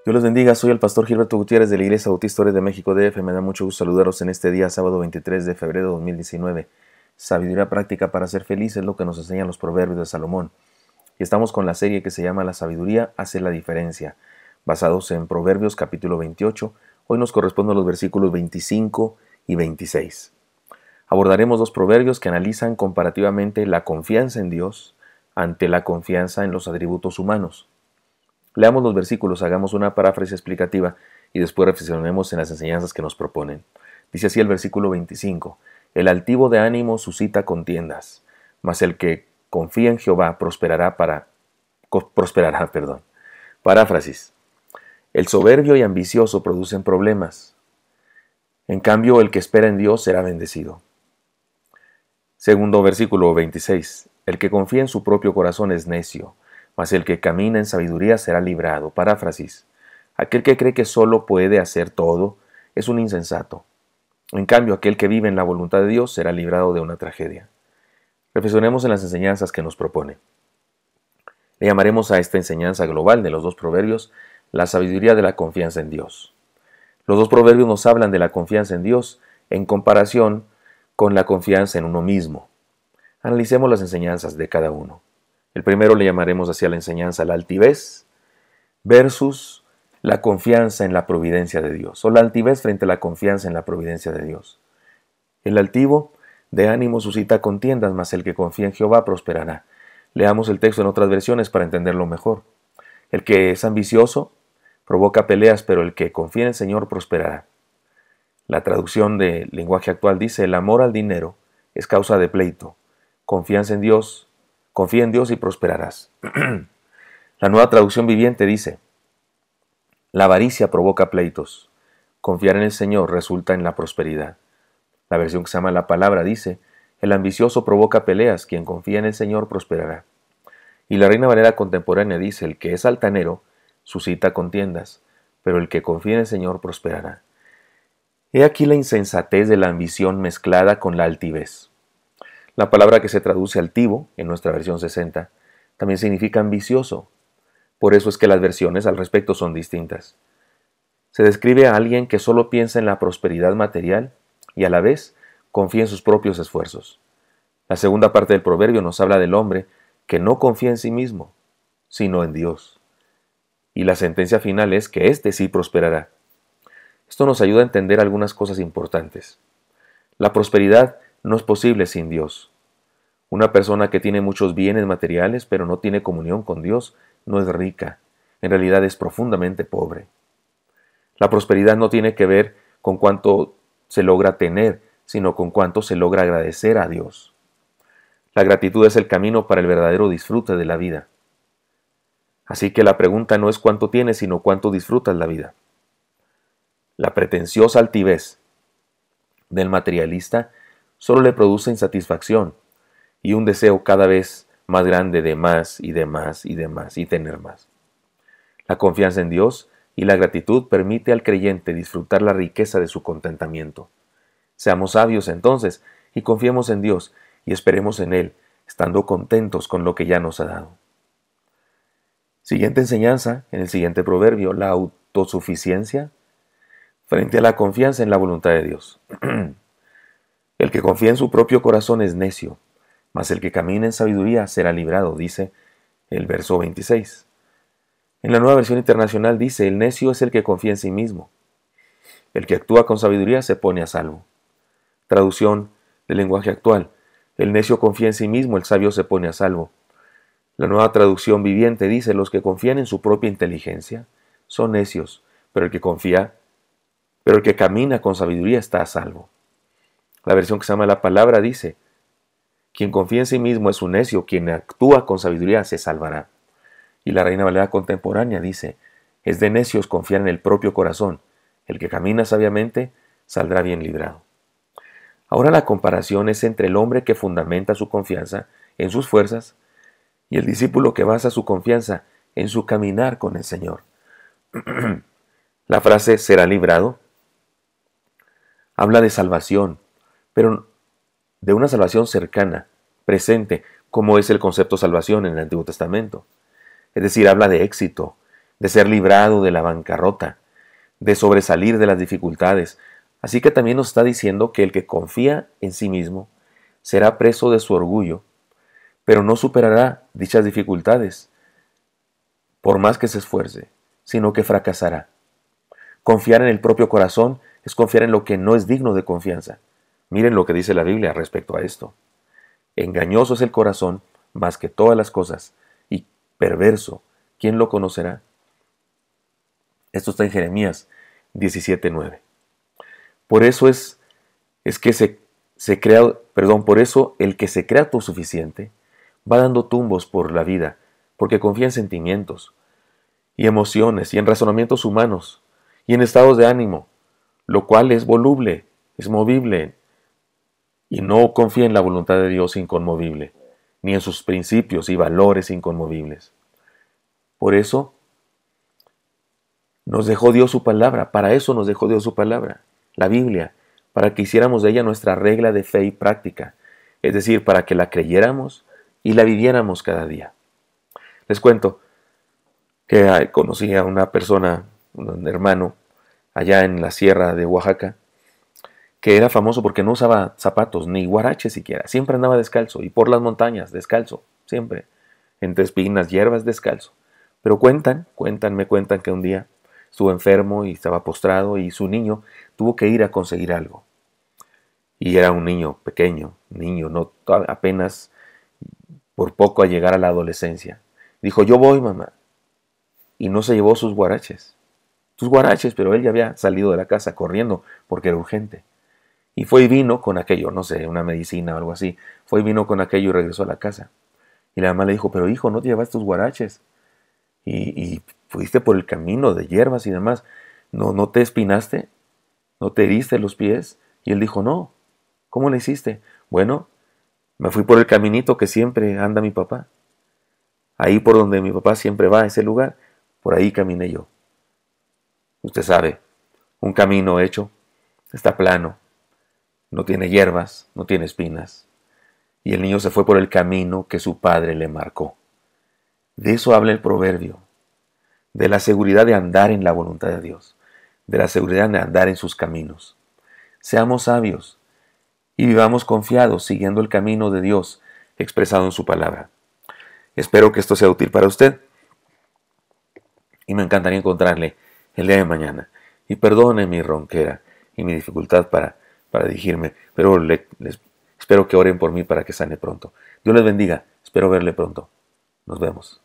Dios los bendiga, soy el pastor Gilberto Gutiérrez de la Iglesia Bautista Ores de México DF. Me da mucho gusto saludaros en este día, sábado 23 de febrero de 2019. Sabiduría práctica para ser feliz es lo que nos enseñan los proverbios de Salomón. Y estamos con la serie que se llama La sabiduría hace la diferencia, basados en Proverbios capítulo 28. Hoy nos corresponden los versículos 25 y 26. Abordaremos dos proverbios que analizan comparativamente la confianza en Dios ante la confianza en los atributos humanos. Leamos los versículos, hagamos una paráfrasis explicativa y después reflexionemos en las enseñanzas que nos proponen. Dice así el versículo 25: El altivo de ánimo suscita contiendas, mas el que confía en Jehová prosperará. Paráfrasis: El soberbio y ambicioso producen problemas. En cambio, el que espera en Dios será bendecido. Segundo versículo 26: El que confía en su propio corazón es necio, mas el que camina en sabiduría será librado. Paráfrasis: Aquel que cree que solo puede hacer todo es un insensato. En cambio, aquel que vive en la voluntad de Dios será librado de una tragedia. Reflexionemos en las enseñanzas que nos propone. Le llamaremos a esta enseñanza global de los dos proverbios la sabiduría de la confianza en Dios. Los dos proverbios nos hablan de la confianza en Dios en comparación con la confianza en uno mismo. Analicemos las enseñanzas de cada uno. El primero le llamaremos hacia la enseñanza la altivez versus la confianza en la providencia de Dios, o la altivez frente a la confianza en la providencia de Dios. El altivo de ánimo suscita contiendas, mas el que confía en Jehová prosperará. Leamos el texto en otras versiones para entenderlo mejor. El que es ambicioso provoca peleas, pero el que confía en el Señor prosperará. La traducción del lenguaje actual dice: el amor al dinero es causa de pleito. Confía en Dios y prosperarás. La Nueva Traducción Viviente dice: la avaricia provoca pleitos. Confiar en el Señor resulta en la prosperidad. La versión que se llama La Palabra dice: el ambicioso provoca peleas, quien confía en el Señor prosperará. Y la Reina Valera contemporánea dice: el que es altanero suscita contiendas, pero el que confía en el Señor prosperará. He aquí la insensatez de la ambición mezclada con la altivez. La palabra que se traduce altivo, en nuestra versión 60, también significa ambicioso. Por eso es que las versiones al respecto son distintas. Se describe a alguien que solo piensa en la prosperidad material y a la vez confía en sus propios esfuerzos. La segunda parte del proverbio nos habla del hombre que no confía en sí mismo, sino en Dios. Y la sentencia final es que éste sí prosperará. Esto nos ayuda a entender algunas cosas importantes. La prosperidad no es posible sin Dios. Una persona que tiene muchos bienes materiales pero no tiene comunión con Dios no es rica, en realidad es profundamente pobre. La prosperidad no tiene que ver con cuánto se logra tener, sino con cuánto se logra agradecer a Dios. La gratitud es el camino para el verdadero disfrute de la vida. Así que la pregunta no es cuánto tienes, sino cuánto disfrutas la vida. La pretenciosa altivez del materialista solo le produce insatisfacción y un deseo cada vez más grande de más y de más y de más y tener más. La confianza en Dios y la gratitud permite al creyente disfrutar la riqueza de su contentamiento. Seamos sabios entonces y confiemos en Dios y esperemos en Él, estando contentos con lo que ya nos ha dado. Siguiente enseñanza, en el siguiente proverbio: la autosuficiencia frente a la confianza en la voluntad de Dios. El que confía en su propio corazón es necio, mas el que camina en sabiduría será librado, dice el verso 26. En la Nueva Versión Internacional dice: el necio es el que confía en sí mismo. El que actúa con sabiduría se pone a salvo. Traducción del lenguaje actual: el necio confía en sí mismo, el sabio se pone a salvo. La Nueva Traducción Viviente dice: los que confían en su propia inteligencia son necios, pero el que camina con sabiduría está a salvo. La versión que se llama La Palabra dice: quien confía en sí mismo es un necio, quien actúa con sabiduría se salvará. Y la Reina Valera contemporánea dice: es de necios confiar en el propio corazón, el que camina sabiamente saldrá bien librado. Ahora la comparación es entre el hombre que fundamenta su confianza en sus fuerzas y el discípulo que basa su confianza en su caminar con el Señor. La frase será librado habla de salvación, pero de una salvación cercana, presente, como es el concepto salvación en el Antiguo Testamento. Es decir, habla de éxito, de ser librado de la bancarrota, de sobresalir de las dificultades. Así que también nos está diciendo que el que confía en sí mismo será preso de su orgullo, pero no superará dichas dificultades, por más que se esfuerce, sino que fracasará. Confiar en el propio corazón es confiar en lo que no es digno de confianza. Miren lo que dice la Biblia respecto a esto. Engañoso es el corazón más que todas las cosas, y perverso, ¿quién lo conocerá? Esto está en Jeremías 17:9. Por eso por eso el que se crea autosuficiente va dando tumbos por la vida, porque confía en sentimientos y emociones y en razonamientos humanos y en estados de ánimo, lo cual es voluble, es movible, y no confía en la voluntad de Dios inconmovible, ni en sus principios y valores inconmovibles. Por eso nos dejó Dios su palabra, para eso nos dejó Dios su palabra, la Biblia, para que hiciéramos de ella nuestra regla de fe y práctica, es decir, para que la creyéramos y la viviéramos cada día. Les cuento que conocí a una persona, un hermano, allá en la sierra de Oaxaca, que era famoso porque no usaba zapatos, ni guaraches siquiera, siempre andaba descalzo, y por las montañas, descalzo, siempre, entre espinas, hierbas, descalzo. Pero me cuentan que un día estuvo enfermo y estaba postrado y su niño tuvo que ir a conseguir algo. Y era un niño pequeño, no apenas por poco a llegar a la adolescencia. Dijo, yo voy, mamá. Y no se llevó sus guaraches, pero él ya había salido de la casa corriendo porque era urgente. Y fue y vino con aquello, no sé, una medicina o algo así. Fue y vino con aquello y regresó a la casa. Y la mamá le dijo, pero hijo, no te llevaste tus guaraches. Y fuiste por el camino de hierbas y demás. ¿No te espinaste? ¿No te heriste los pies? Y él dijo, no. ¿Cómo le hiciste? Bueno, me fui por el caminito que siempre anda mi papá. Ahí por donde mi papá siempre va, a ese lugar, por ahí caminé yo. Usted sabe, un camino hecho, está plano, no tiene hierbas, no tiene espinas. Y el niño se fue por el camino que su padre le marcó. De eso habla el proverbio, de la seguridad de andar en la voluntad de Dios, de la seguridad de andar en sus caminos. Seamos sabios y vivamos confiados siguiendo el camino de Dios expresado en su palabra. Espero que esto sea útil para usted y me encantaría encontrarle el día de mañana. Y perdone mi ronquera y mi dificultad para dirigirme, pero espero que oren por mí para que sane pronto. Dios les bendiga, espero verle pronto. Nos vemos.